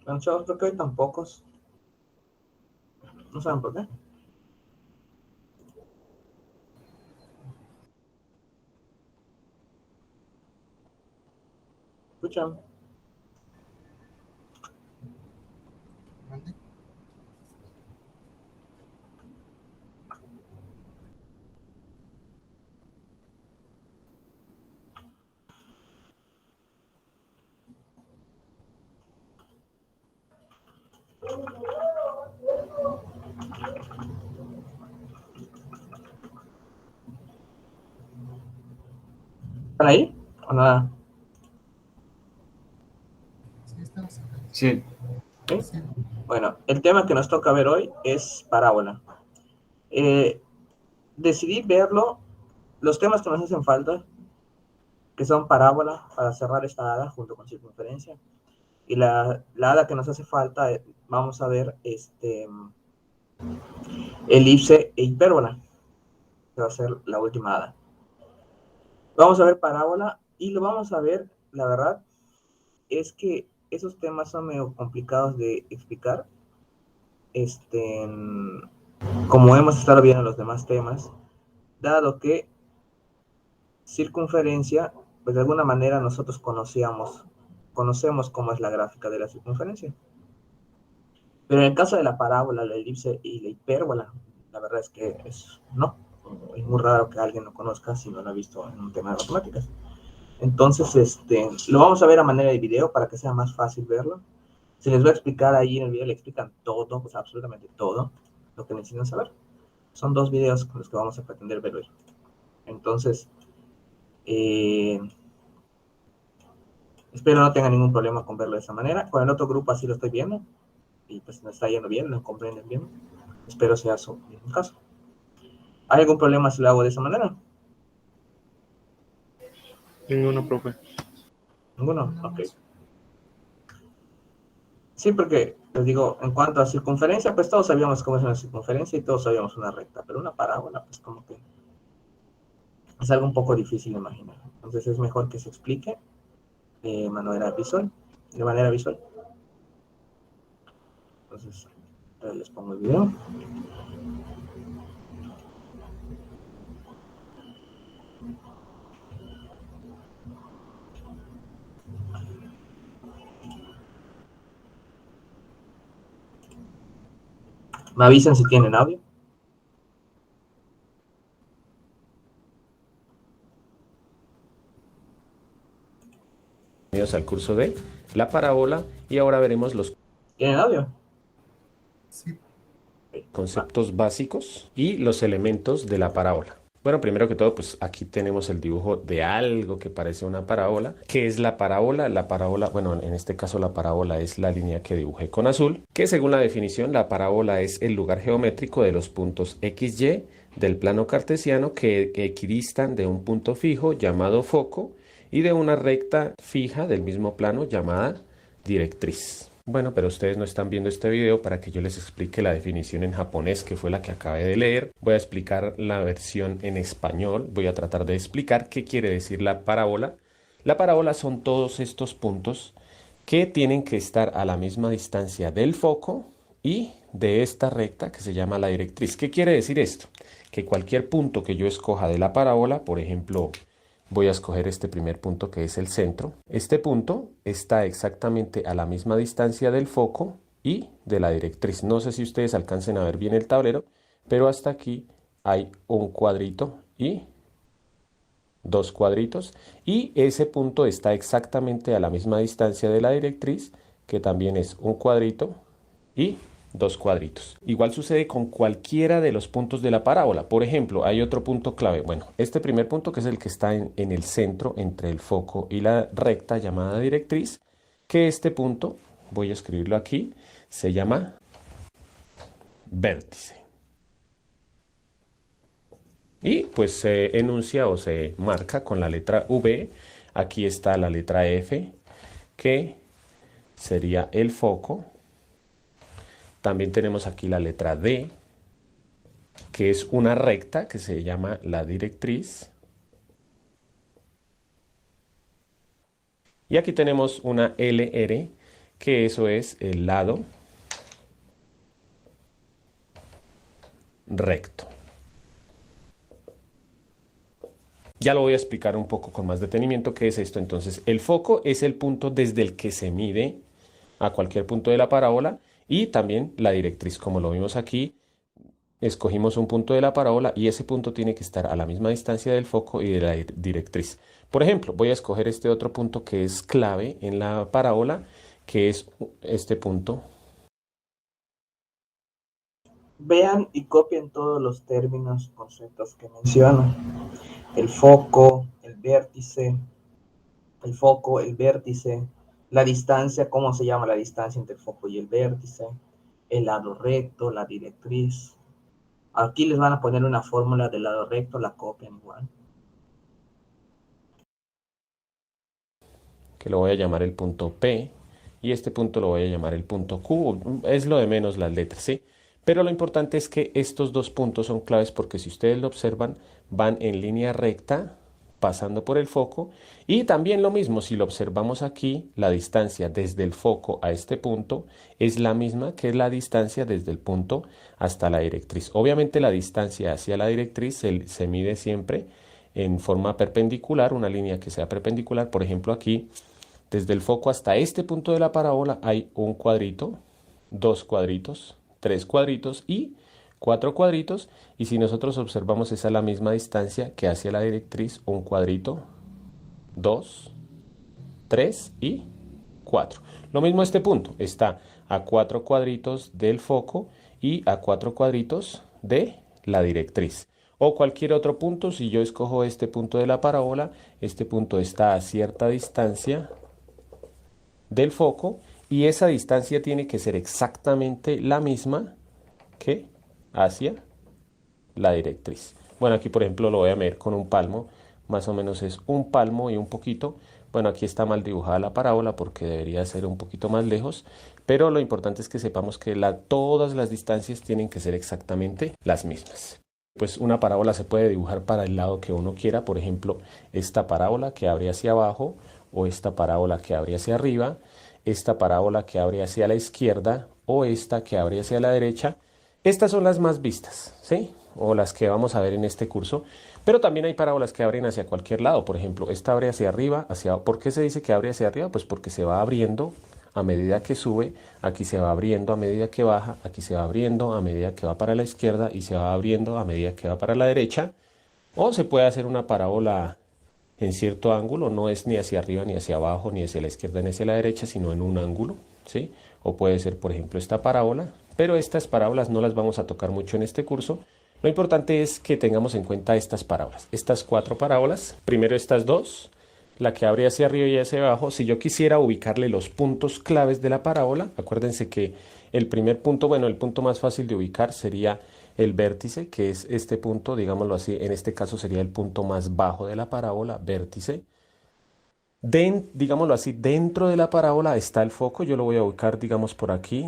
Bueno, chavos, creo que hay tan pocos. No saben por qué. Escuchan. ¿Mande? ¿Están ahí? ¿O nada? Sí, estamos acá. Sí. ¿Sí? Sí. Bueno, el tema que nos toca ver hoy es parábola. Decidí verlo, los temas que nos hacen falta, que son parábola, para cerrar esta hada junto con circunferencia. Y la hada que nos hace falta, vamos a ver elipse e hipérbola, que va a ser la última hada. Vamos a ver parábola y lo vamos a ver, la verdad, es que esos temas son medio complicados de explicar. Este, como hemos estado viendo los demás temas, dado que circunferencia, pues de alguna manera nosotros conocemos cómo es la gráfica de la circunferencia. Pero en el caso de la parábola, la elipse y la hipérbola, la verdad es que no. Es muy raro que alguien lo conozca si no lo ha visto en un tema de matemáticas. Entonces, lo vamos a ver a manera de video para que sea más fácil verlo. Se les va a explicar ahí en el video, le explican todo, pues absolutamente todo lo que necesitan saber. Son 2 videos con los que vamos a pretender ver hoy. Entonces, espero no tengan ningún problema con verlo de esa manera. Con el otro grupo así lo estoy viendo y pues me está yendo bien, lo comprenden bien. Espero sea su caso. ¿Hay algún problema si lo hago de esa manera? Ninguno, profe. ¿Ninguno? No, Ok. Sí, porque les digo, en cuanto a circunferencia, pues todos sabíamos cómo es una circunferencia y todos sabíamos una recta, pero una parábola, pues como que es algo un poco difícil de imaginar. Entonces es mejor que se explique de manera visual. De manera visual. Entonces, les pongo el video. Me avisan si tienen audio. Bienvenidos al curso de la parábola y ahora veremos los ¿Tienen audio? sí. conceptos básicos y los elementos de la parábola. Bueno, primero que todo, pues aquí tenemos el dibujo de algo que parece una parábola. ¿Qué es la parábola? La parábola, bueno, en este caso la parábola es la línea que dibujé con azul, que según la definición, la parábola es el lugar geométrico de los puntos x, y del plano cartesiano que equidistan de un punto fijo llamado foco y de una recta fija del mismo plano llamada directriz. Bueno, pero ustedes no están viendo este video para que yo les explique la definición en japonés, que fue la que acabé de leer. Voy a explicar la versión en español. Voy a tratar de explicar qué quiere decir la parábola. La parábola son todos estos puntos que tienen que estar a la misma distancia del foco y de esta recta que se llama la directriz. ¿Qué quiere decir esto? Que cualquier punto que yo escoja de la parábola, por ejemplo, voy a escoger este primer punto que es el centro. Este punto está exactamente a la misma distancia del foco y de la directriz. No sé si ustedes alcancen a ver bien el tablero, pero hasta aquí hay un cuadrito y 2 cuadritos. Y ese punto está exactamente a la misma distancia de la directriz, que también es un cuadrito y 2 cuadritos. Igual sucede con cualquiera de los puntos de la parábola. Por ejemplo, hay otro punto clave. Bueno, este primer punto que es el que está en el centro entre el foco y la recta llamada directriz, que este punto, voy a escribirlo aquí, se llama vértice. Y pues se enuncia o se marca con la letra V. Aquí está la letra F, que sería el foco. También tenemos aquí la letra D, que es una recta que se llama la directriz. Y aquí tenemos una LR, que eso es el lado recto. Ya lo voy a explicar un poco con más detenimiento qué es esto. Entonces, el foco es el punto desde el que se mide a cualquier punto de la parábola y también la directriz. Como lo vimos aquí, escogimos un punto de la parábola y ese punto tiene que estar a la misma distancia del foco y de la directriz. Por ejemplo, voy a escoger este otro punto que es clave en la parábola, que es este punto. Vean y copien todos los términos, conceptos que menciono. El foco, el vértice, la distancia, cómo se llama la distancia entre el foco y el vértice, el lado recto, la directriz. Aquí les van a poner una fórmula del lado recto, la copian igual. Que lo voy a llamar el punto P, y este punto lo voy a llamar el punto Q. Es lo de menos las letras, ¿sí? Pero lo importante es que estos dos puntos son claves porque si ustedes lo observan, van en línea recta, pasando por el foco, y también lo mismo, si lo observamos aquí, la distancia desde el foco a este punto es la misma que la distancia desde el punto hasta la directriz. Obviamente la distancia hacia la directriz se mide siempre en forma perpendicular, una línea que sea perpendicular. Por ejemplo, aquí, desde el foco hasta este punto de la parábola hay un cuadrito, dos cuadritos, tres cuadritos y cuatro cuadritos. Y si nosotros observamos, esa es la misma distancia que hacia la directriz, un cuadrito, dos, tres y cuatro. Lo mismo este punto, está a cuatro cuadritos del foco y a cuatro cuadritos de la directriz. O cualquier otro punto, si yo escojo este punto de la parábola, este punto está a cierta distancia del foco y esa distancia tiene que ser exactamente la misma que hacia la directriz. Bueno, aquí por ejemplo lo voy a medir con un palmo, más o menos es un palmo y un poquito. Bueno, aquí está mal dibujada la parábola porque debería ser un poquito más lejos, pero lo importante es que sepamos que todas las distancias tienen que ser exactamente las mismas. Pues una parábola se puede dibujar para el lado que uno quiera, por ejemplo, esta parábola que abre hacia abajo, o esta parábola que abre hacia arriba, esta parábola que abre hacia la izquierda, o esta que abre hacia la derecha. Estas son las más vistas, ¿sí? O las que vamos a ver en este curso, pero también hay parábolas que abren hacia cualquier lado. Por ejemplo, esta abre hacia arriba, ¿por qué se dice que abre hacia arriba? Pues porque se va abriendo a medida que sube, aquí se va abriendo a medida que baja, aquí se va abriendo a medida que va para la izquierda y se va abriendo a medida que va para la derecha. O se puede hacer una parábola en cierto ángulo, no es ni hacia arriba, ni hacia abajo, ni hacia la izquierda, ni hacia la derecha, sino en un ángulo, ¿sí? O puede ser, por ejemplo, esta parábola, pero estas parábolas no las vamos a tocar mucho en este curso. Lo importante es que tengamos en cuenta estas parábolas, estas cuatro parábolas, primero estas dos, la que abre hacia arriba y hacia abajo. Si yo quisiera ubicarle los puntos claves de la parábola, acuérdense que el primer punto, bueno, el punto más fácil de ubicar sería el vértice, que es este punto, digámoslo así, en este caso sería el punto más bajo de la parábola, vértice. Digámoslo así, dentro de la parábola está el foco, yo lo voy a ubicar, digamos, por aquí.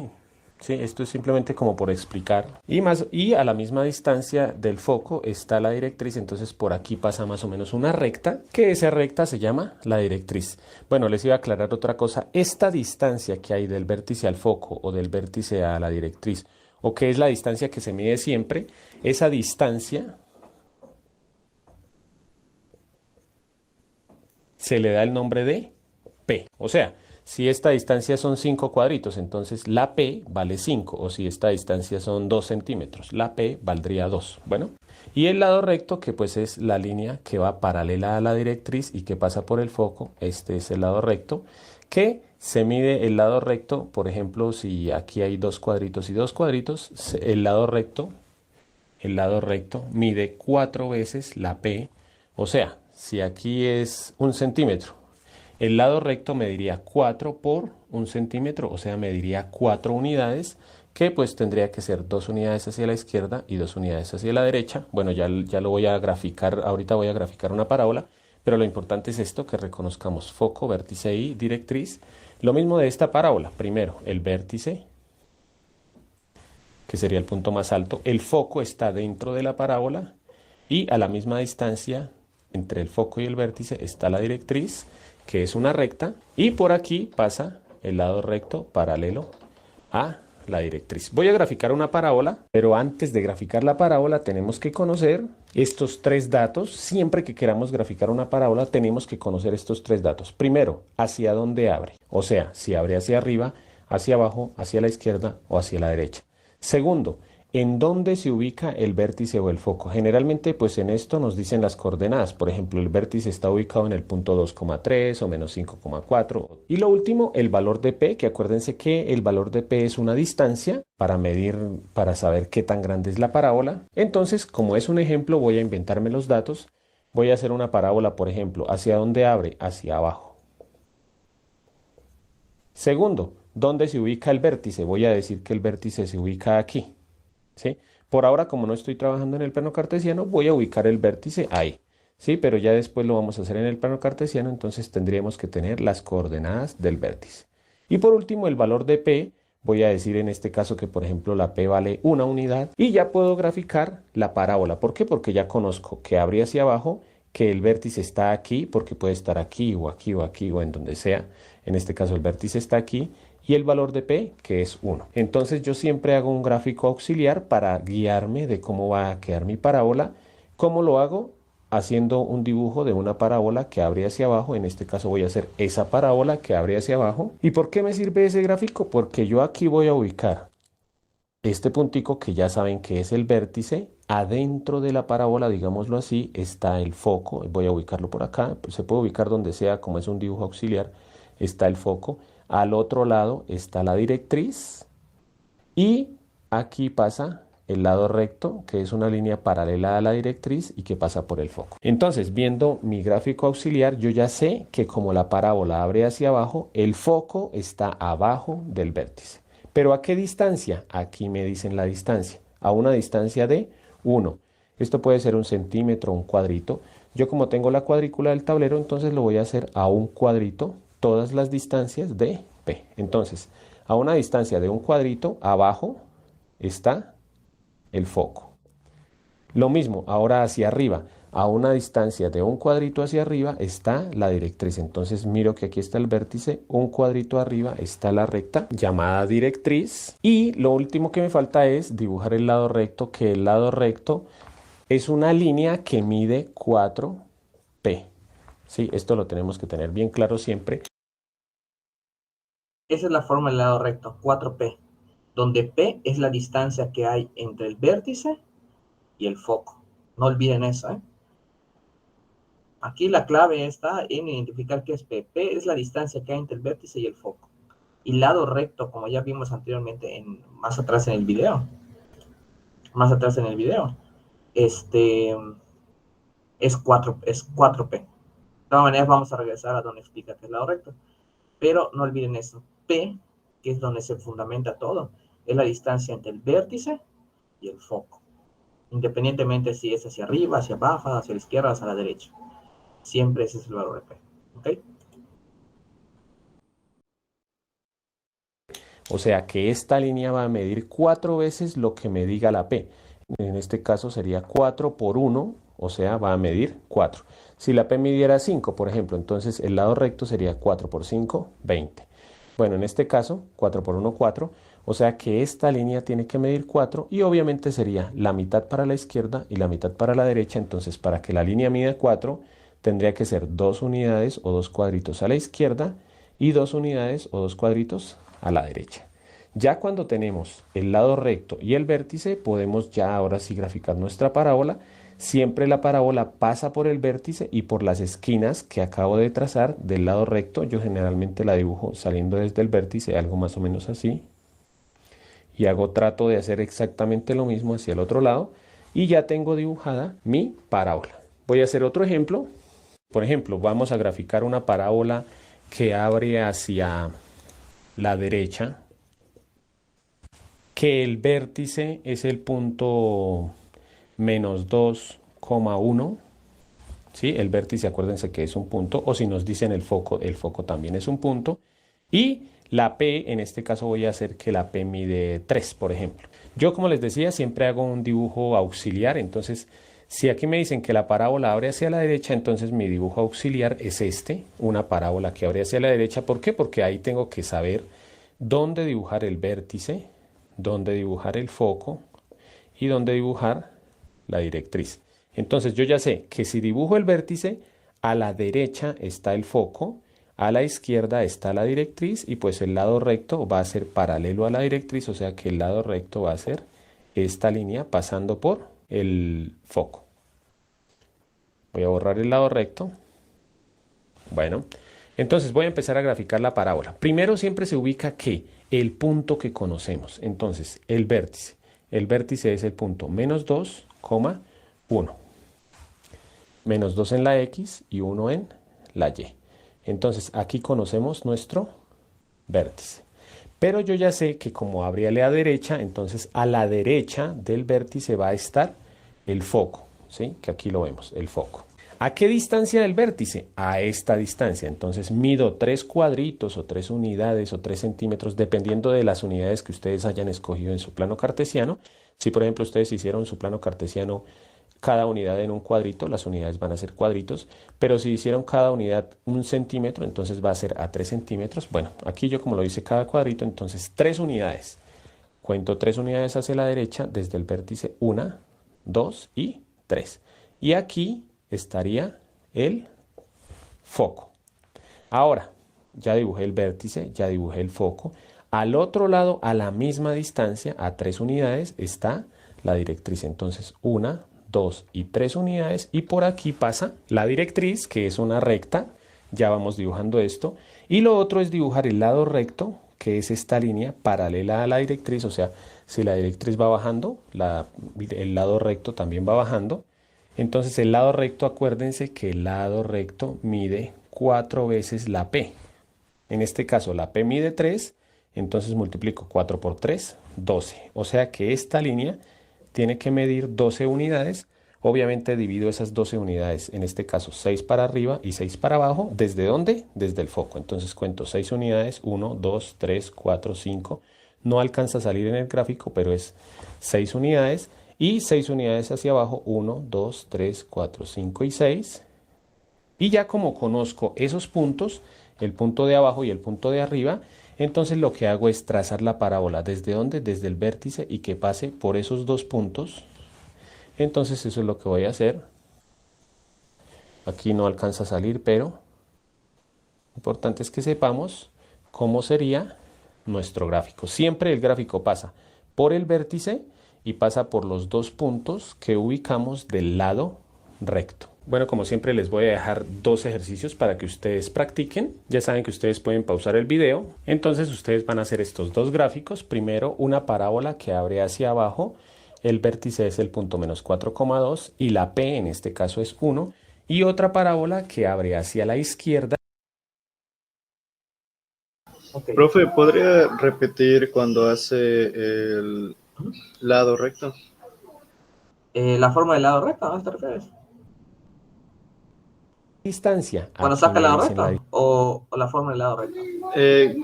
Sí, esto es simplemente como por explicar. Y a la misma distancia del foco está la directriz, entonces por aquí pasa más o menos una recta, que esa recta se llama la directriz. Bueno, les iba a aclarar otra cosa. Esta distancia que hay del vértice al foco o del vértice a la directriz, o que es la distancia que se mide siempre, esa distancia se le da el nombre de P. O sea, si esta distancia son 5 cuadritos, entonces la P vale 5. O si esta distancia son 2 centímetros, la P valdría 2. Bueno, y el lado recto, que pues es la línea que va paralela a la directriz y que pasa por el foco, este es el lado recto, que se mide el lado recto. Por ejemplo, si aquí hay dos cuadritos y dos cuadritos, el lado recto mide 4 veces la P. O sea, si aquí es 1 centímetro, el lado recto mediría 4 por 1 centímetro, o sea, mediría 4 unidades, que pues tendría que ser 2 unidades hacia la izquierda y 2 unidades hacia la derecha. Bueno, ya lo voy a graficar, ahorita voy a graficar una parábola, pero lo importante es esto, que reconozcamos foco, vértice y directriz. Lo mismo de esta parábola, primero el vértice, que sería el punto más alto, el foco está dentro de la parábola y a la misma distancia entre el foco y el vértice está la directriz, que es una recta, y por aquí pasa el lado recto paralelo a la directriz. Voy a graficar una parábola, pero antes de graficar la parábola tenemos que conocer estos tres datos. Siempre que queramos graficar una parábola tenemos que conocer estos tres datos. Primero, hacia dónde abre, o sea, si abre hacia arriba, hacia abajo, hacia la izquierda o hacia la derecha. Segundo, en dónde se ubica el vértice o el foco. Generalmente, pues en esto nos dicen las coordenadas. Por ejemplo, el vértice está ubicado en el punto 2,3 o menos 5,4. Y lo último, el valor de P, que acuérdense que el valor de P es una distancia para medir, para saber qué tan grande es la parábola. Entonces, como es un ejemplo, voy a inventarme los datos. Voy a hacer una parábola, por ejemplo, ¿hacia dónde abre? Hacia abajo. Segundo, ¿dónde se ubica el vértice? Voy a decir que el vértice se ubica aquí. ¿Sí? Por ahora, como no estoy trabajando en el plano cartesiano, voy a ubicar el vértice ahí. ¿Sí? Pero ya después lo vamos a hacer en el plano cartesiano, entonces tendríamos que tener las coordenadas del vértice. Y por último, el valor de P, voy a decir en este caso que, por ejemplo, la P vale una unidad y ya puedo graficar la parábola. ¿Por qué? Porque ya conozco que abre hacia abajo, que el vértice está aquí, porque puede estar aquí o aquí o aquí o en donde sea. En este caso el vértice está aquí. Y el valor de P, que es 1. Entonces yo siempre hago un gráfico auxiliar para guiarme de cómo va a quedar mi parábola. ¿Cómo lo hago? Haciendo un dibujo de una parábola que abre hacia abajo. En este caso voy a hacer esa parábola que abre hacia abajo. ¿Y por qué me sirve ese gráfico? Porque yo aquí voy a ubicar este puntico que ya saben que es el vértice. Adentro de la parábola, digámoslo así, está el foco. Voy a ubicarlo por acá. Se puede ubicar donde sea, como es un dibujo auxiliar. Está el foco. Al otro lado está la directriz y aquí pasa el lado recto, que es una línea paralela a la directriz y que pasa por el foco. Entonces, viendo mi gráfico auxiliar, yo ya sé que como la parábola abre hacia abajo, el foco está abajo del vértice. ¿Pero a qué distancia? Aquí me dicen la distancia. A una distancia de 1. Esto puede ser un centímetro, un cuadrito. Yo como tengo la cuadrícula del tablero, entonces lo voy a hacer a un cuadrito. Todas las distancias de P. Entonces, a una distancia de un cuadrito, abajo está el foco. Lo mismo, ahora hacia arriba. A una distancia de un cuadrito hacia arriba está la directriz. Entonces miro que aquí está el vértice, un cuadrito arriba está la recta llamada directriz. Y lo último que me falta es dibujar el lado recto, que el lado recto es una línea que mide 4P. Sí, esto lo tenemos que tener bien claro siempre. Esa es la forma del lado recto, 4P, donde P es la distancia que hay entre el vértice y el foco. No olviden eso, ¿eh? Aquí la clave está en identificar qué es P. P es la distancia que hay entre el vértice y el foco. Y lado recto, como ya vimos anteriormente, más atrás en el video. Es 4P. De todas maneras, vamos a regresar a donde explica que es lado recto. Pero no olviden eso. P, que es donde se fundamenta todo, es la distancia entre el vértice y el foco. Independientemente si es hacia arriba, hacia abajo, hacia la izquierda, hacia la derecha. Siempre ese es el valor de P. ¿Ok? O sea que esta línea va a medir 4 veces lo que me diga la P. En este caso sería 4 por 1, o sea, va a medir 4. Si la P midiera 5, por ejemplo, entonces el lado recto sería 4 por 5, 20. Bueno, en este caso, 4 por 1, 4. O sea que esta línea tiene que medir 4 y obviamente sería la mitad para la izquierda y la mitad para la derecha. Entonces, para que la línea mida 4, tendría que ser 2 unidades o 2 cuadritos a la izquierda y 2 unidades o 2 cuadritos a la derecha. Ya cuando tenemos el lado recto y el vértice, podemos ya ahora sí graficar nuestra parábola. Siempre la parábola pasa por el vértice y por las esquinas que acabo de trazar del lado recto. Yo generalmente la dibujo saliendo desde el vértice, algo más o menos así. Y trato de hacer exactamente lo mismo hacia el otro lado. Y ya tengo dibujada mi parábola. Voy a hacer otro ejemplo. Por ejemplo, vamos a graficar una parábola que abre hacia la derecha, que el vértice es el punto menos 2,1. ¿Sí? El vértice, acuérdense que es un punto, o si nos dicen el foco también es un punto. Y la P, en este caso voy a hacer que la P mide 3, por ejemplo. Yo, como les decía, siempre hago un dibujo auxiliar, entonces Si aquí me dicen que la parábola abre hacia la derecha, entonces mi dibujo auxiliar es este, una parábola que abre hacia la derecha. ¿Por qué? Porque ahí tengo que saber dónde dibujar el vértice, dónde dibujar el foco y dónde dibujar la directriz. Entonces yo ya sé que si dibujo el vértice, a la derecha está el foco, a la izquierda está la directriz y pues el lado recto va a ser paralelo a la directriz, o sea que el lado recto va a ser esta línea pasando por el foco. Voy a borrar el lado recto. Bueno, entonces voy a empezar a graficar la parábola. Primero siempre se ubica ¿qué? El punto que conocemos. Entonces, el vértice. El vértice es el punto menos 2, 1. Menos 2 en la X y 1 en la Y. Entonces, aquí conocemos nuestro vértice. Pero yo ya sé que como abre a la derecha, entonces a la derecha del vértice va a estar el foco, ¿sí? Que aquí lo vemos, el foco. ¿A qué distancia del vértice? A esta distancia. Entonces mido 3 cuadritos o 3 unidades o 3 centímetros, dependiendo de las unidades que ustedes hayan escogido en su plano cartesiano. Si por ejemplo ustedes hicieron su plano cartesiano cada unidad en un cuadrito, las unidades van a ser cuadritos, pero si hicieron cada unidad 1 centímetro, entonces va a ser a 3 centímetros. Bueno, aquí yo como lo hice cada cuadrito, entonces 3 unidades. Cuento 3 unidades hacia la derecha desde el vértice 1, 2 y 3. Y aquí estaría el foco. Ahora, ya dibujé el vértice, ya dibujé el foco. Al otro lado, a la misma distancia, a 3 unidades, está la directriz. Entonces, 1, 2 y 3 unidades. Y por aquí pasa la directriz, que es una recta. Ya vamos dibujando esto. Y lo otro es dibujar el lado recto, que es esta línea paralela a la directriz. O sea, si la directriz va bajando, el lado recto también va bajando. Entonces el lado recto, acuérdense que el lado recto mide 4 veces la P. En este caso la P mide 3, entonces multiplico 4 por 3, 12. O sea que esta línea tiene que medir 12 unidades. Obviamente divido esas 12 unidades, en este caso 6 para arriba y 6 para abajo. ¿Desde dónde? Desde el foco. Entonces cuento 6 unidades, 1, 2, 3, 4, 5. No alcanza a salir en el gráfico, pero es 6 unidades. Y 6 unidades hacia abajo, 1, 2, 3, 4, 5 y 6. Y ya como conozco esos puntos, el punto de abajo y el punto de arriba, entonces lo que hago es trazar la parábola. ¿Desde dónde? Desde el vértice y que pase por esos dos puntos. Entonces eso es lo que voy a hacer. Aquí no alcanza a salir, pero lo importante es que sepamos cómo sería nuestro gráfico. Siempre el gráfico pasa por el vértice y pasa por los dos puntos que ubicamos del lado recto. Bueno, como siempre les voy a dejar 2 ejercicios para que ustedes practiquen. Ya saben que ustedes pueden pausar el video. Entonces ustedes van a hacer estos 2 gráficos. Primero una parábola que abre hacia abajo. El vértice es el punto menos 4,2 y la P en este caso es 1. Y otra parábola que abre hacia la izquierda. Okay. Profe, ¿podría repetir cuando hace el lado recto? La forma del lado recto, ¿no te refieres? Distancia. Cuando Aquí saca el me lado dicen recto o la forma del lado recto.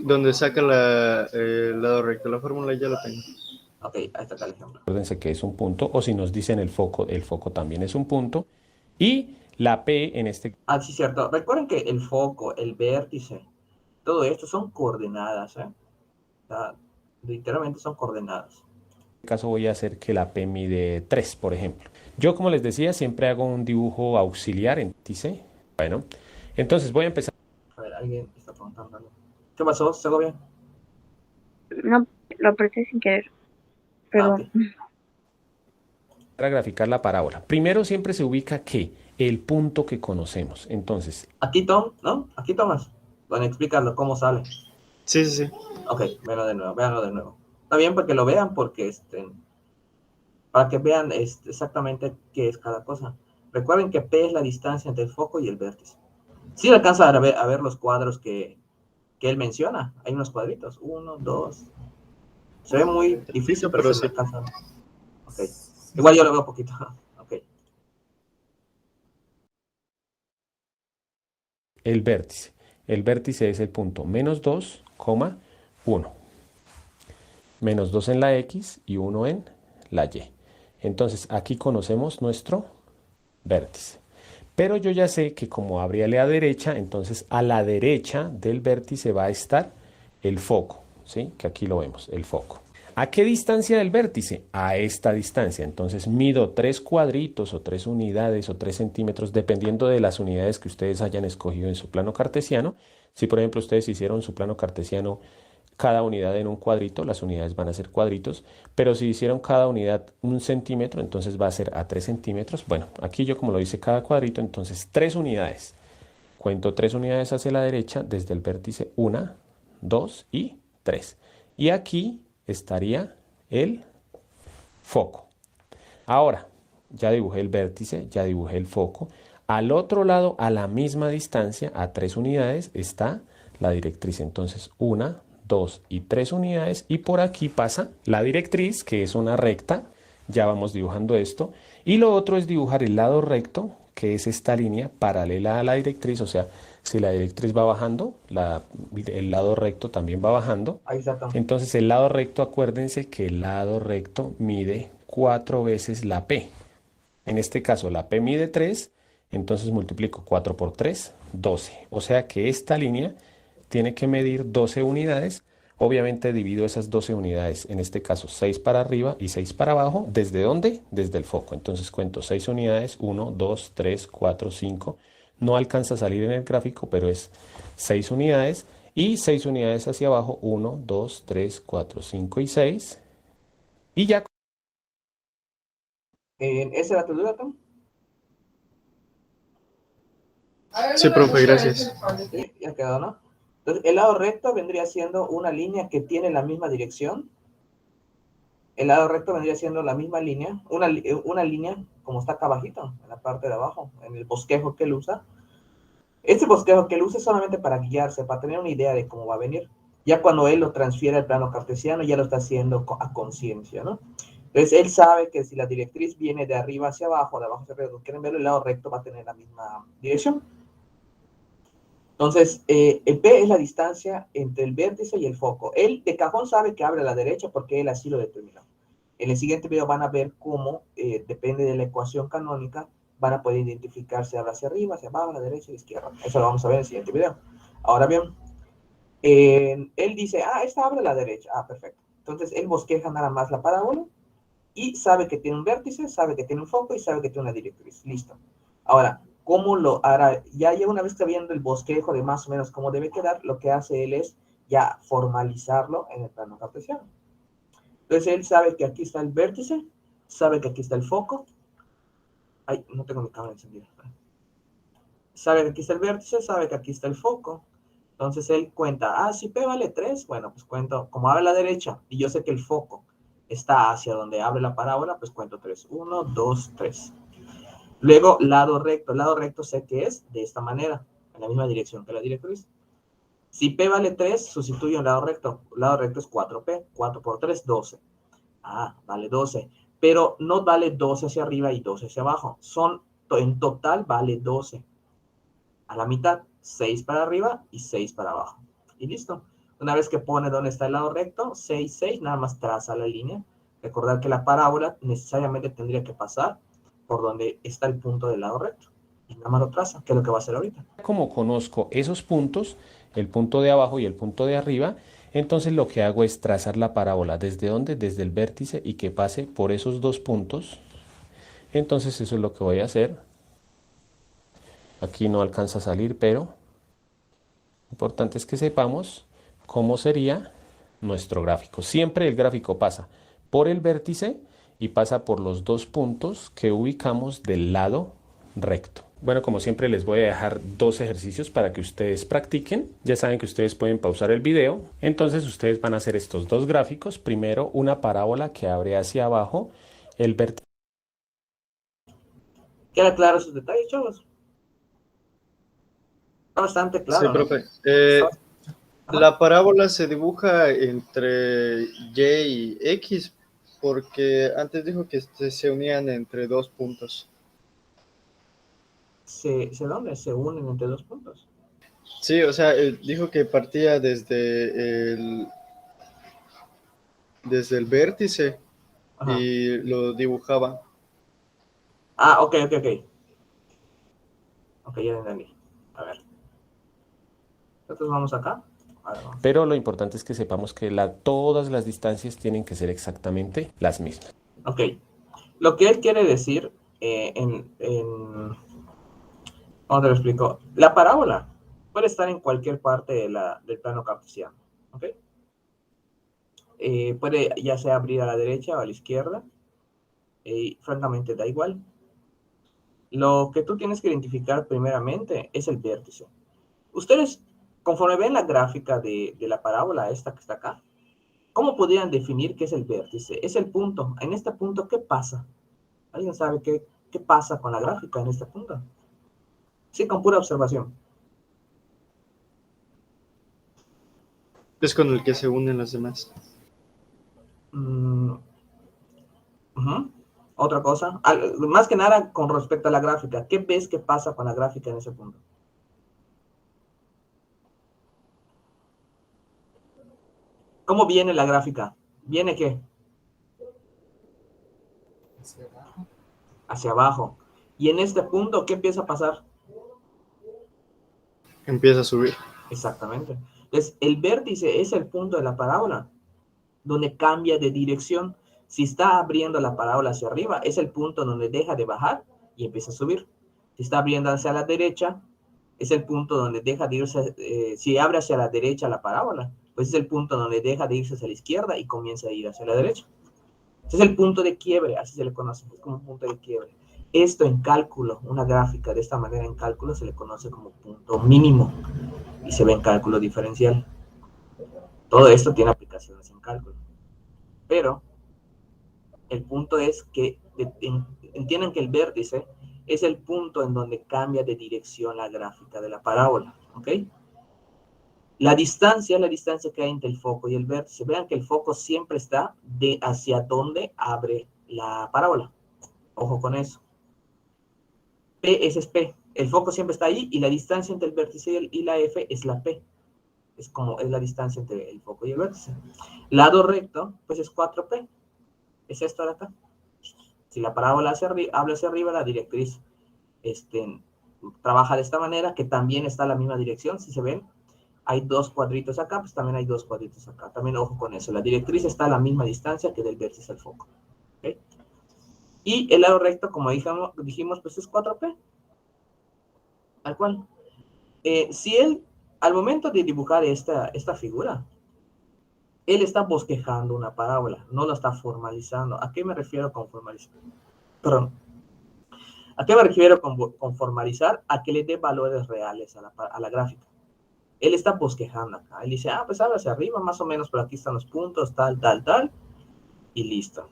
Donde saca el lado recto, la fórmula ya la tengo. Ok, ahí está acá el ejemplo. Acuérdense que es un punto, o si nos dicen el foco también es un punto. Y la P en este Ah, sí, cierto. Recuerden que el foco, el vértice, todo esto son coordenadas, ¿eh? O sea, literalmente son coordenadas. caso voy a hacer que la P mide 3, por ejemplo. Yo, como les decía, siempre hago un dibujo auxiliar en vértice. Bueno, entonces voy a empezar. A ver, alguien está preguntando algo. ¿Qué pasó? ¿Se bien? No, lo apreté sin querer. Pero Ok. a graficar la parábola. Primero siempre se ubica ¿qué? El punto que conocemos. Entonces, Aquí, Tom, ¿no? Aquí, Tomás. Van a explicarlo cómo sale. Sí, sí, sí. Ok, véanlo de nuevo. Está bien porque lo vean, porque para que vean exactamente qué es cada cosa. Recuerden que P es la distancia entre el foco y el vértice. Sí alcanza a ver los cuadros que él menciona. Hay unos cuadritos. 1, 2. Se ve muy difícil, pero se alcanza a ver. Ok. Igual yo lo veo poquito. Ok. el vértice. El vértice es el punto menos 2, 1. Menos 2 en la X y 1 en la Y. Entonces, aquí conocemos nuestro vértice. Pero yo ya sé que como abrí a la derecha, entonces a la derecha del vértice va a estar el foco, ¿sí? Que aquí lo vemos, el foco. ¿A qué distancia del vértice? A esta distancia. Entonces mido 3 cuadritos o 3 unidades o 3 centímetros, dependiendo de las unidades que ustedes hayan escogido en su plano cartesiano. Si por ejemplo ustedes hicieron su plano cartesiano cada unidad en un cuadrito, las unidades van a ser cuadritos, pero si hicieron cada unidad 1 centímetro, entonces va a ser a 3 centímetros. Bueno, aquí yo como lo hice cada cuadrito, entonces 3 unidades. Cuento 3 unidades hacia la derecha desde el vértice 1, 2 y 3. Y aquí estaría el foco. Ahora, ya dibujé el vértice, ya dibujé el foco. Al otro lado, a la misma distancia, a 3 unidades, está la directriz. Entonces, 1, 2 y 3 unidades. Y por aquí pasa la directriz, que es una recta. Ya vamos dibujando esto. Y lo otro es dibujar el lado recto, que es esta línea paralela a la directriz. O sea, si la directriz va bajando, el lado recto también va bajando. Ahí está. Entonces el lado recto, acuérdense que el lado recto mide 4 veces la P. En este caso la P mide 3, entonces multiplico 4 por 3, 12. O sea que esta línea tiene que medir 12 unidades. Obviamente divido esas 12 unidades, en este caso 6 para arriba y 6 para abajo. ¿Desde dónde? Desde el foco. Entonces cuento 6 unidades, 1, 2, 3, 4, 5. No alcanza a salir en el gráfico, pero es 6 unidades. Y 6 unidades hacia abajo, 1, 2, 3, 4, 5 y 6. Y ya. ¿Esa era tu duda, Tom? Sí, profe, gracias. Sí, ya quedó, ¿no? Entonces, el lado recto vendría siendo una línea que tiene la misma dirección. El lado recto vendría siendo la misma línea, una línea como está acá abajito, en la parte de abajo, en el bosquejo que él usa. Este bosquejo que él usa es solamente para guiarse, para tener una idea de cómo va a venir. Ya cuando él lo transfiere al plano cartesiano, ya lo está haciendo a conciencia, ¿no? Entonces, él sabe que si la directriz viene de arriba hacia abajo, de abajo hacia arriba, como quieren verlo, el lado recto va a tener la misma dirección. Entonces, el P es la distancia entre el vértice y el foco. Él de cajón sabe que abre a la derecha porque él así lo determinó. En el siguiente video van a ver cómo, depende de la ecuación canónica, van a poder identificar si abre hacia arriba, hacia abajo, a la derecha y a la izquierda. Eso lo vamos a ver en el siguiente video. Ahora bien, él dice, esta abre a la derecha. Perfecto. Entonces, él bosqueja nada más la parábola y sabe que tiene un vértice, sabe que tiene un foco y sabe que tiene una directriz. Listo. Ahora, ¿cómo lo hará? Ya una vez que viendo el bosquejo de más o menos cómo debe quedar, lo que hace él es ya formalizarlo en el plano cartesiano. Entonces él sabe que aquí está el vértice, sabe que aquí está el foco. Ay, no tengo mi cámara encendida. Sabe que aquí está el vértice, sabe que aquí está el foco. Entonces él cuenta, si P vale 3, bueno, pues cuento, como abre a la derecha y yo sé que el foco está hacia donde abre la parábola, pues cuento 3. 1, 2, 3. Luego, lado recto sé que es de esta manera, en la misma dirección que la directriz. Si P vale 3, sustituyo en lado recto. Lado recto es 4P, 4 por 3, 12. Vale 12. Pero no vale 12 hacia arriba y 12 hacia abajo. En total vale 12. A la mitad, 6 para arriba y 6 para abajo. Y listo. Una vez que pone dónde está el lado recto, 6, 6, nada más traza la línea. Recordar que la parábola necesariamente tendría que pasar por donde está el punto del lado recto. Y nada más lo traza, que es lo que va a hacer ahorita. Como conozco esos puntos, el punto de abajo y el punto de arriba, entonces lo que hago es trazar la parábola. ¿Desde dónde? Desde el vértice y que pase por esos dos puntos. Entonces eso es lo que voy a hacer. Aquí no alcanza a salir, pero lo importante es que sepamos cómo sería nuestro gráfico. Siempre el gráfico pasa por el vértice y pasa por los dos puntos que ubicamos del lado recto. Bueno, como siempre les voy a dejar 2 ejercicios para que ustedes practiquen. Ya saben que ustedes pueden pausar el video. Entonces ustedes van a hacer estos 2 gráficos. Primero una parábola que abre hacia abajo el vértice. ¿Queda claro esos detalles, chavos? Está bastante claro. Sí, profe. La parábola se dibuja entre Y y X porque antes dijo que se unían entre 2 puntos. ¿Dónde? Se unen entre 2 puntos. Sí, o sea, dijo que partía desde el vértice. Ajá. Y lo dibujaba. Ok. Ok, ya entendí. A ver. Nosotros vamos acá. A ver, vamos. Pero lo importante es que sepamos que todas las distancias tienen que ser exactamente las mismas. Ok. Lo que él quiere decir ¿cómo te lo explico? La parábola puede estar en cualquier parte del plano cartesiano. ¿Ok? Puede ya sea abrir a la derecha o a la izquierda. Francamente da igual. Lo que tú tienes que identificar primeramente es el vértice. Ustedes, conforme ven la gráfica de la parábola esta que está acá, ¿cómo podrían definir qué es el vértice? Es el punto. En este punto, ¿qué pasa? ¿Alguien sabe qué pasa con la gráfica en este punto? Sí, con pura observación. Es con el que se unen las demás. Mm, ujú. Otra cosa, más que nada con respecto a la gráfica, ¿qué ves que pasa con la gráfica en ese punto? ¿Cómo viene la gráfica? ¿Viene qué? Hacia abajo. Hacia abajo. Y en este punto, ¿qué empieza a pasar? Empieza a subir. Exactamente. Entonces, el vértice es el punto de la parábola donde cambia de dirección. Si está abriendo la parábola hacia arriba, es el punto donde deja de bajar y empieza a subir. Si está abriendo hacia la derecha, es el punto donde deja de irse, si abre hacia la derecha la parábola, pues es el punto donde deja de irse hacia la izquierda y comienza a ir hacia la derecha. Ese es el punto de quiebre, así se le conoce, es como un punto de quiebre. Esto en cálculo, una gráfica de esta manera en cálculo se le conoce como punto mínimo y se ve en cálculo diferencial. Todo esto tiene aplicaciones en cálculo. Pero el punto es que entiendan que el vértice es el punto en donde cambia de dirección la gráfica de la parábola, ¿ok? La distancia es la distancia que hay entre el foco y el vértice. Vean que el foco siempre está hacia donde abre la parábola. Ojo con eso. P es P. El foco siempre está ahí y la distancia entre el vértice y la F es la P. Es la distancia entre el foco y el vértice. Lado recto, pues es 4P. Es esto de acá. Si la parábola habla hacia arriba, la directriz trabaja de esta manera, que también está en la misma dirección, si se ven. Hay dos cuadritos acá, pues también hay dos cuadritos acá. También ojo con eso. La directriz está a la misma distancia que del vértice al foco. ¿Okay? Y el lado recto, como dijimos, pues es 4P. Tal cual. Si él, al momento de dibujar esta figura, él está bosquejando una parábola, no la está formalizando. ¿A qué me refiero con formalizar? Perdón. ¿A qué me refiero con formalizar? A que le dé valores reales a la gráfica. Él está bosquejando acá. Él dice, pues habla hacia arriba, más o menos, por aquí están los puntos, tal, y listo.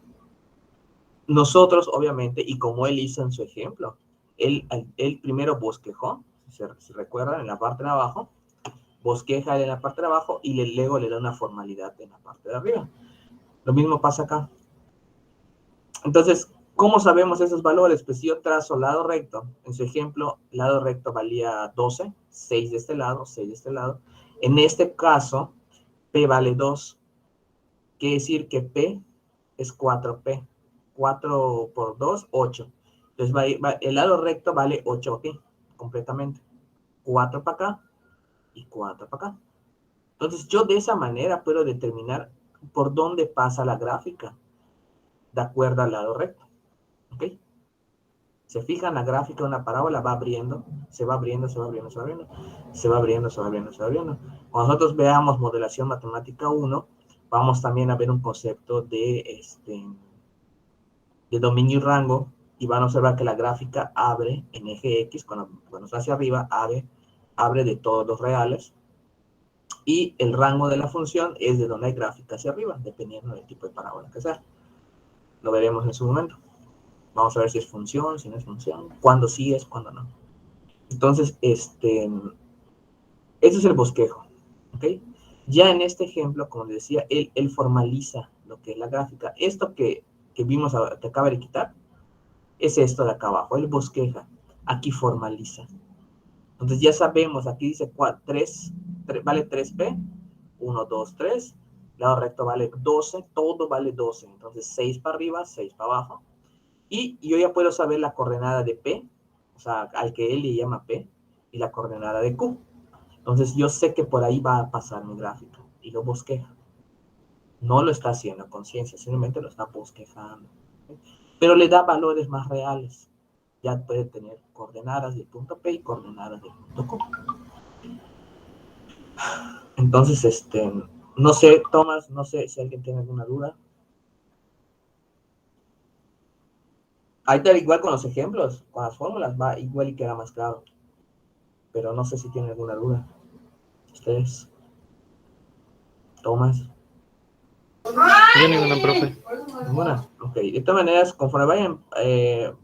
Nosotros, obviamente, y como él hizo en su ejemplo, él primero bosquejó, si recuerdan, en la parte de abajo, bosqueja en la parte de abajo y luego le da una formalidad en la parte de arriba. Lo mismo pasa acá. Entonces, ¿cómo sabemos esos valores? Pues si yo trazo lado recto, en su ejemplo, lado recto valía 12, 6 de este lado, 6 de este lado. En este caso, P vale 2. Quiere decir que P es 4P. 4 por 2, 8. Entonces, el lado recto vale 8P completamente. 4 para acá y 4 para acá. Entonces, yo de esa manera puedo determinar por dónde pasa la gráfica de acuerdo al lado recto. ¿Ok? Se fijan, la gráfica de una parábola va abriendo, se va abriendo, se va abriendo, se va abriendo, se va abriendo, se va abriendo, se va abriendo. Cuando nosotros veamos modelación matemática 1, vamos también a ver un concepto de dominio y rango, y van a observar que la gráfica abre en eje X, cuando está hacia arriba, abre de todos los reales, y el rango de la función es de donde hay gráfica hacia arriba, dependiendo del tipo de parábola que sea. Lo veremos en su momento. Vamos a ver si es función, si no es función, cuándo sí es, cuándo no. Entonces, ese es el bosquejo, ¿ok? Ya en este ejemplo, como les decía, él formaliza lo que es la gráfica. Esto que vimos, que acaba de quitar, es esto de acá abajo. Él bosqueja, aquí formaliza. Entonces ya sabemos, aquí dice 3 vale 3P, 1, 2, 3. Lado recto vale 12, todo vale 12. Entonces 6 para arriba, 6 para abajo. Y yo ya puedo saber la coordenada de P, o sea, al que él le llama P, y la coordenada de Q. Entonces yo sé que por ahí va a pasar mi gráfico, y lo bosqueja. No lo está haciendo a conciencia, simplemente lo está bosquejando. Pero le da valores más reales. Ya puede tener coordenadas del punto P y coordenadas del punto Q. Entonces, no sé, Tomás, no sé si alguien tiene alguna duda. Ahí está igual con los ejemplos, con las fórmulas, va igual y queda más claro. Pero no sé si tienen alguna duda. Ustedes, Tomás. Yo ninguna, profe. Ninguna. Ok. De todas maneras, conforme vayan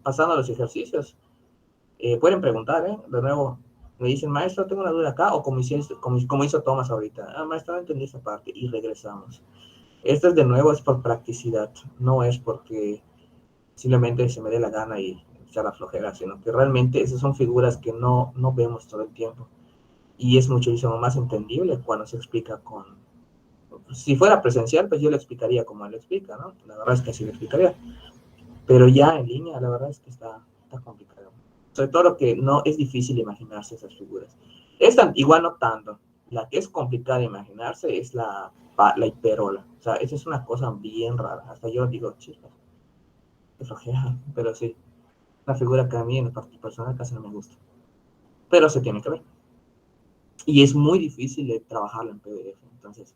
pasando los ejercicios, pueden preguntar, ¿eh? De nuevo, me dicen, maestro, tengo una duda acá, o como hizo Tomás ahorita. Ah, maestro, no entendí esa parte, y regresamos. Esto es de nuevo, es por practicidad, no es porque simplemente se me dé la gana y echar la flojera, sino que realmente esas son figuras que no vemos todo el tiempo. Y es muchísimo más entendible cuando se explica con... Si fuera presencial, pues yo le explicaría como él lo explica, ¿no? La verdad es que así lo explicaría. Pero ya en línea, la verdad es que está complicado. Sobre todo lo que no es difícil imaginarse esas figuras. Igual no tanto. La que es complicada de imaginarse es la hiperola. O sea, esa es una cosa bien rara. Hasta yo digo, chicos, qué flojera. Pero sí, una figura que a mí en lo personal casi no me gusta. Pero se tiene que ver. Y es muy difícil de trabajarlo en PDF. Entonces,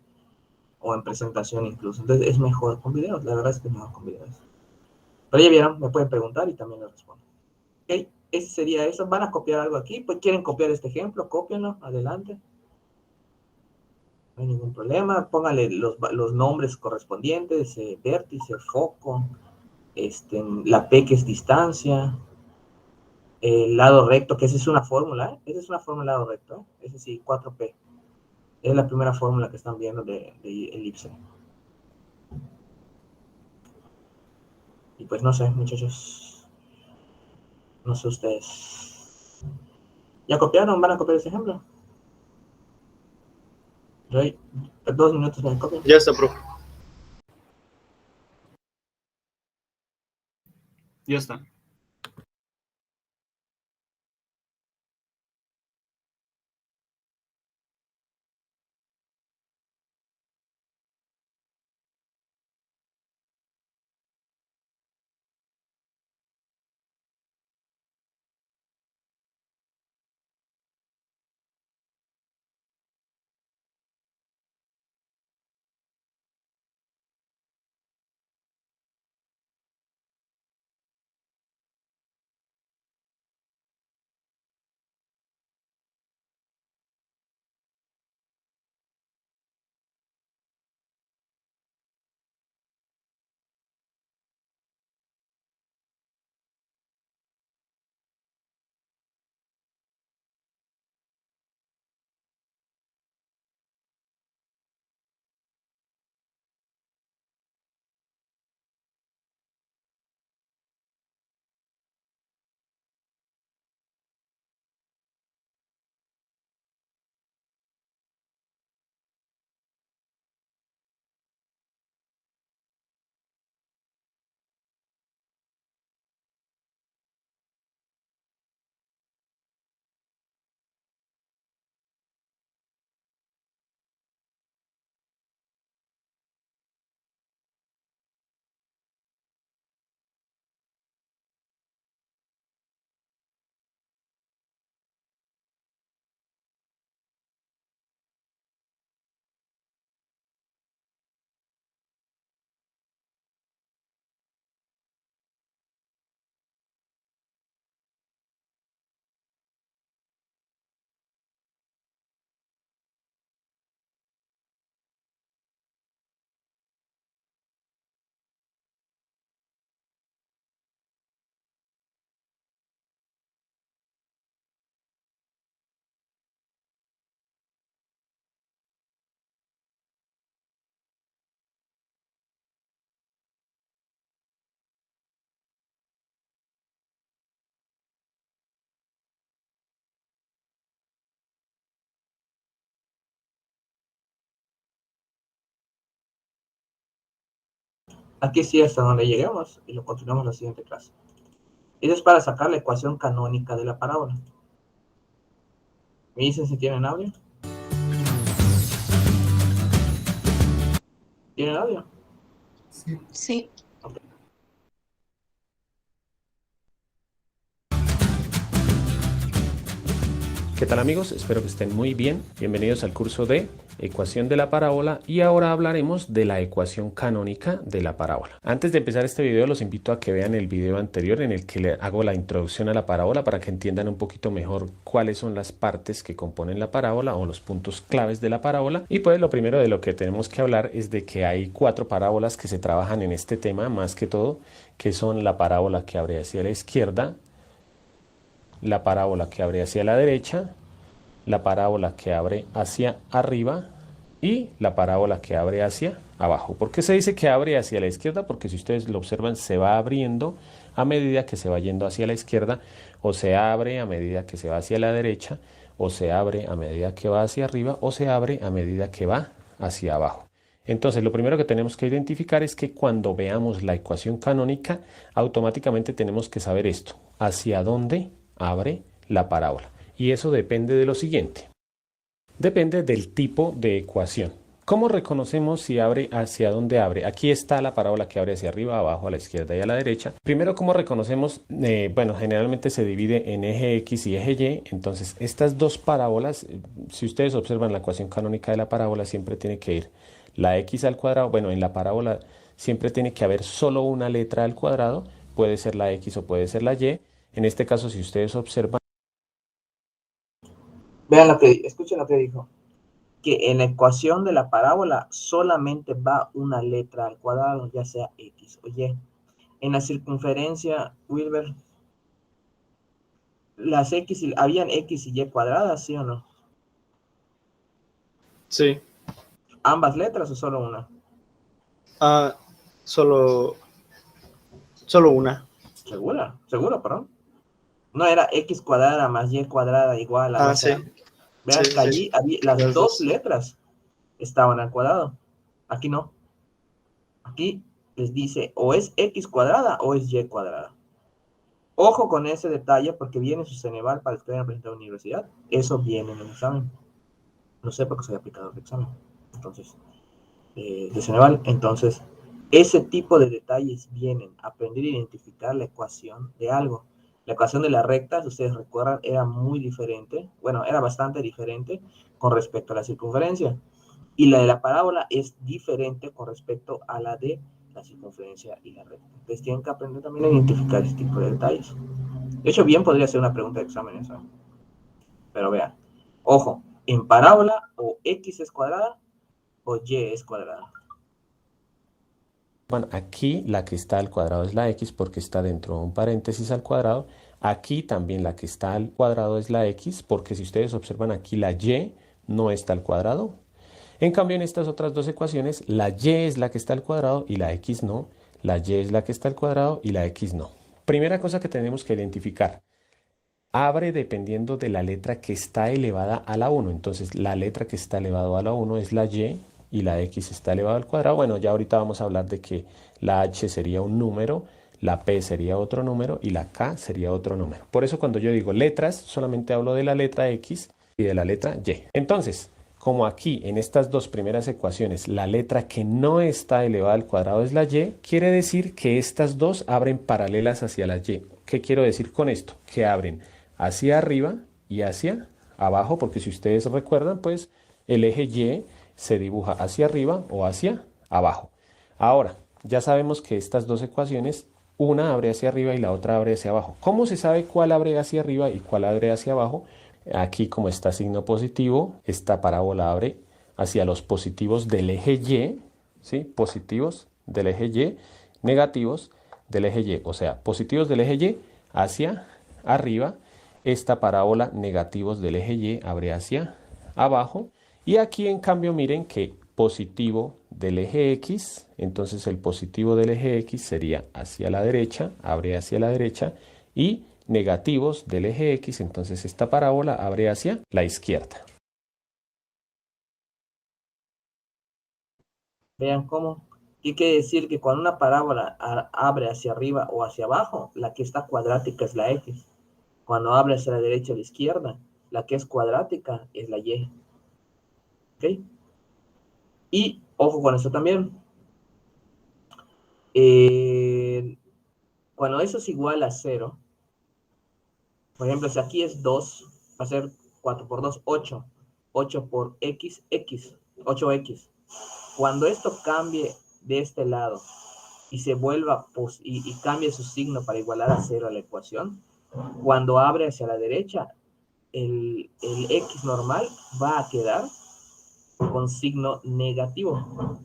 o en presentación incluso. Entonces es mejor con videos. La verdad es que es mejor con videos. Pero ya vieron, me pueden preguntar y también les respondo. Ok, ese sería eso. ¿Van a copiar algo aquí? Pues quieren copiar este ejemplo, cópienlo, adelante. No hay ningún problema. Pónganle los nombres correspondientes, vértice, foco, la P que es distancia, el lado recto, que esa es una fórmula, ¿eh? Esa es una fórmula de lado recto, ¿eh? Ese sí, 4P. Es la primera fórmula que están viendo de elipse. Y pues no sé, muchachos. No sé ustedes. ¿Ya copiaron? ¿Van a copiar este ejemplo? Doy 2 minutos para copiar. Ya está, profe. Ya está. Aquí sí hasta donde lleguemos y lo continuamos en la siguiente clase. Eso es para sacar la ecuación canónica de la parábola. ¿Me dicen si tienen audio? ¿Tienen audio? Sí. Sí. ¿Qué tal amigos? Espero que estén muy bien. Bienvenidos al curso de ecuación de la parábola y ahora hablaremos de la ecuación canónica de la parábola. Antes de empezar este video los invito a que vean el video anterior en el que le hago la introducción a la parábola para que entiendan un poquito mejor cuáles son las partes que componen la parábola o los puntos claves de la parábola. Y pues lo primero de lo que tenemos que hablar es de que hay 4 parábolas que se trabajan en este tema más que todo, que son la parábola que abre hacia la izquierda, la parábola que abre hacia la derecha, la parábola que abre hacia arriba y la parábola que abre hacia abajo. ¿Por qué se dice que abre hacia la izquierda? Porque si ustedes lo observan se va abriendo a medida que se va yendo hacia la izquierda, o se abre a medida que se va hacia la derecha, o se abre a medida que va hacia arriba, o se abre a medida que va hacia abajo. Entonces, lo primero que tenemos que identificar es que cuando veamos la ecuación canónica, automáticamente tenemos que saber esto, hacia dónde abre la parábola. Y eso depende de lo siguiente. Depende del tipo de ecuación. ¿Cómo reconocemos si abre hacia dónde abre? Aquí está la parábola que abre hacia arriba, abajo, a la izquierda y a la derecha. Primero, ¿cómo reconocemos? Bueno, generalmente se divide en eje X y eje Y. Entonces, estas dos parábolas, si ustedes observan la ecuación canónica de la parábola, siempre tiene que ir la X al cuadrado. Bueno, en la parábola siempre tiene que haber solo una letra al cuadrado. Puede ser la X o puede ser la Y. En este caso, si ustedes observan, Vean escuchen lo que dijo. Que en la ecuación de la parábola solamente va una letra al cuadrado, ya sea X o Y. En la circunferencia, Wilber, las X, ¿habían X y Y cuadradas, sí o no? Sí. ¿Ambas letras o solo una? Ah, solo una. Seguro, perdón. No era X cuadrada más Y cuadrada igual a, Ah, no sé. sí. Vean Sí, que allí las Las dos dos. letras estaban al cuadrado. Aquí no. Aquí les dice o es X cuadrada o es Y cuadrada. Ojo con ese detalle porque viene su Ceneval para el que vayan a presentar a la universidad. Eso viene en el examen. No sé por qué soy aplicado el examen. Entonces, de Ceneval. Entonces, ese tipo de detalles vienen a aprender a identificar la ecuación de algo. La ecuación de la recta, si ustedes recuerdan, era muy diferente. Bueno, era bastante diferente con respecto a la circunferencia. Y la de la parábola es diferente con respecto a la de la circunferencia y la recta. Entonces tienen que aprender también a identificar este tipo de detalles. De hecho, bien podría ser una pregunta de examen eso. Pero vean, ojo, en parábola o X es cuadrada o Y es cuadrada. bueno, aquí la que está al cuadrado es la X porque está dentro de un paréntesis al cuadrado. Aquí también la que está al cuadrado es la X porque si ustedes observan aquí la Y no está al cuadrado. En cambio en estas otras dos ecuaciones la Y es la que está al cuadrado y la X no. La Y es la que está al cuadrado y la X no. Primera cosa que tenemos que identificar. Abre dependiendo de la letra que está elevada a la 1. Entonces la letra que está elevada a la 1 es la Y la X está elevada al cuadrado. Bueno, ya ahorita vamos a hablar de que la H sería un número, la P sería otro número y la K sería otro número. Por eso cuando yo digo letras, solamente hablo de la letra X y de la letra Y. Entonces, como aquí en estas dos primeras ecuaciones la letra que no está elevada al cuadrado es la Y, quiere decir que estas dos abren paralelas hacia la Y. ¿Qué quiero decir con esto? Que abren hacia arriba y hacia abajo, porque si ustedes recuerdan, pues el eje Y se dibuja hacia arriba o hacia abajo. Ahora, ya sabemos que estas dos ecuaciones, una abre hacia arriba y la otra abre hacia abajo. ¿Cómo se sabe cuál abre hacia arriba y cuál abre hacia abajo? Aquí, como está signo positivo, esta parábola abre hacia los positivos del eje Y, ¿sí? Positivos del eje Y, negativos del eje Y, o sea, positivos del eje Y hacia arriba. Esta parábola negativos del eje Y abre hacia abajo. Y aquí, en cambio, miren que positivo del eje X, entonces el positivo del eje X sería hacia la derecha, abre hacia la derecha, y negativos del eje X, entonces esta parábola abre hacia la izquierda. Vean cómo ¿Qué quiere decir? Que cuando una parábola abre hacia arriba o hacia abajo, la que está cuadrática es la X. Cuando abre hacia la derecha o la izquierda, la que es cuadrática es la Y. ¿Ok? Y ojo con eso también. Cuando eso es igual a 0, por ejemplo, si aquí es 2, va a ser 4 por 2, 8. 8 por X, X. 8X. Cuando esto cambie de este lado y se vuelva y cambie su signo para igualar a 0 a la ecuación, cuando abre hacia la derecha, el X normal va a quedar con signo negativo.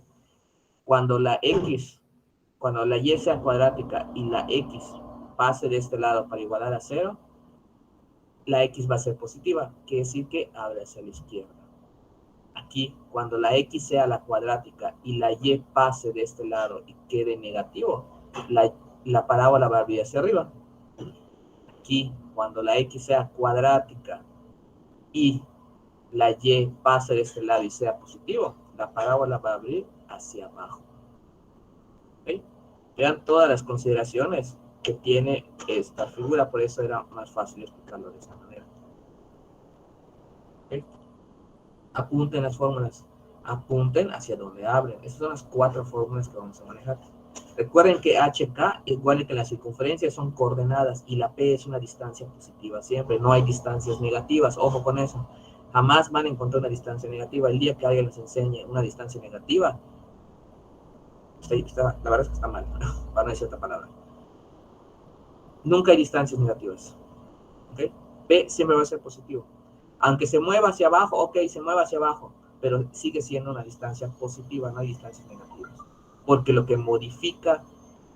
Cuando la Y sea cuadrática y la X pase de este lado para igualar a 0, la X va a ser positiva, quiere decir que abre hacia la izquierda. Aquí, cuando la X sea la cuadrática y la Y pase de este lado y quede negativo, la parábola va a abrir hacia arriba. Aquí, cuando la X sea cuadrática y la Y pase de este lado y sea positivo, la parábola va a abrir hacia abajo. ¿Okay? Vean todas las consideraciones que tiene esta figura, por eso era más fácil explicarlo de esta manera. ¿Okay? Apunten las fórmulas, apunten hacia donde abren. Esas son las 4 fórmulas que vamos a manejar. Recuerden que HK, igual que la circunferencia, son coordenadas y la P es una distancia positiva siempre. No hay distancias negativas, ojo con eso. Jamás van a encontrar una distancia negativa. El día que alguien les enseñe una distancia negativa, la verdad es que está mal, para no decir otra palabra. Nunca hay distancias negativas. ¿Okay? P siempre va a ser positivo. Aunque se mueva hacia abajo, ok, se mueva hacia abajo, pero sigue siendo una distancia positiva, no hay distancias negativas. Porque lo que modifica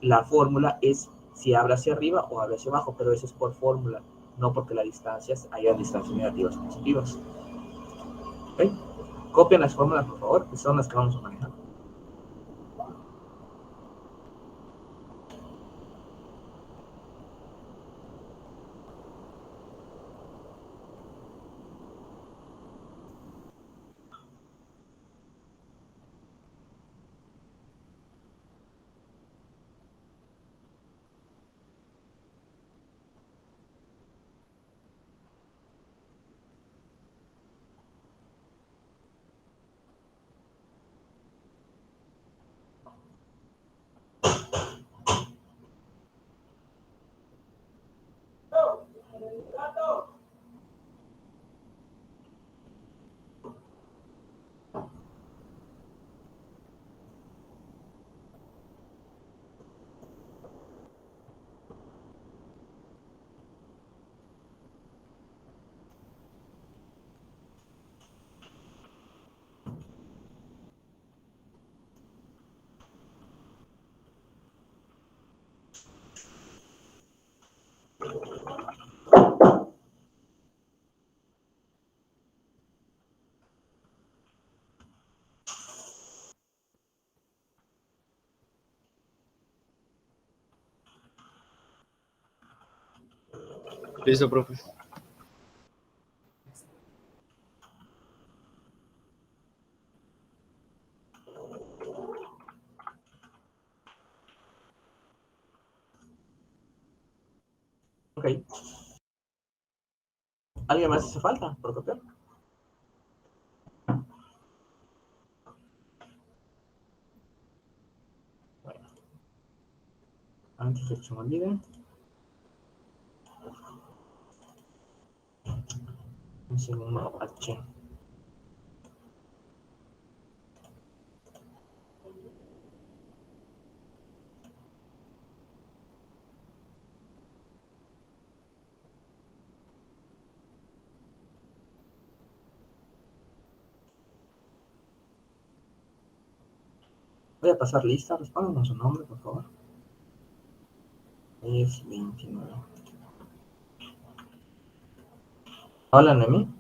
la fórmula es si abre hacia arriba o abre hacia abajo, pero eso es por fórmula, no porque las distancias haya distancias negativas o positivas. ¿Okay? Copien las fórmulas, por favor, que son las que vamos a manejar. Listo, profe. Ok. ¿Alguien más hace falta por copiar? Bueno, antes de que se me olvide, un segundo H. Voy a pasar lista, respóndanos su nombre, por favor. Es 29. Hola, Noemí.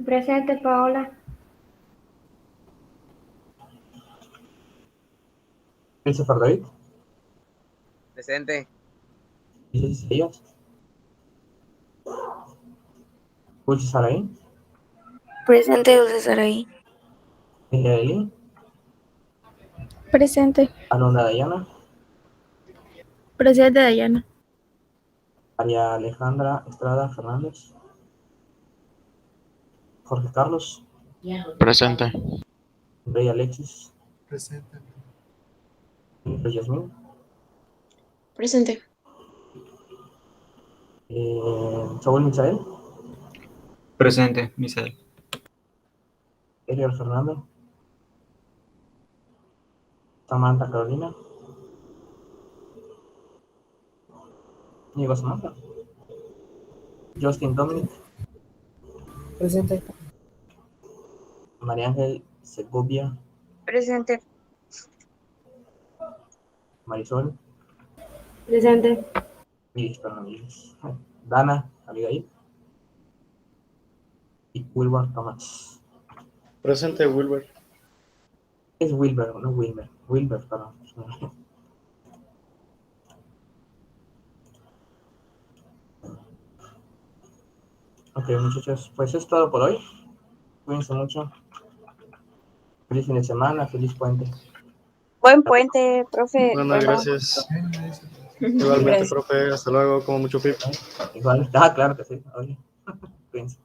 Presente, Paola. Christopher David. Presente. Isis Elías. Pulsi Saraí. Presente, Dulce Saraí. Ella Eli. Presente. Alondra Dayana, Presente, Dayana. María Alejandra Estrada Fernández, Jorge Carlos, Presente. Rey Alexis, Presente. Rey Yasmín, Presente. Saúl Misael, Presente, Misael. Elior Fernando, Samantha Carolina, Diego Samantha, Justin Dominic, Presente. María Ángel Segovia, Presente. Marisol, Presente. Iris Fernández, Dana Abigail y Wilber Tomás. Presente, Wilber. Es Wilber, no Wilmer. Wilber, perdón. Ok, muchachos, pues es todo por hoy. Cuídense mucho. Feliz fin de semana, feliz puente. Buen puente, profe. Bueno, Bueno, gracias. Bien, me dice. Igualmente, Gracias. profe. Hasta luego. Como mucho pip. Igual, claro que sí. Oye, cuídense.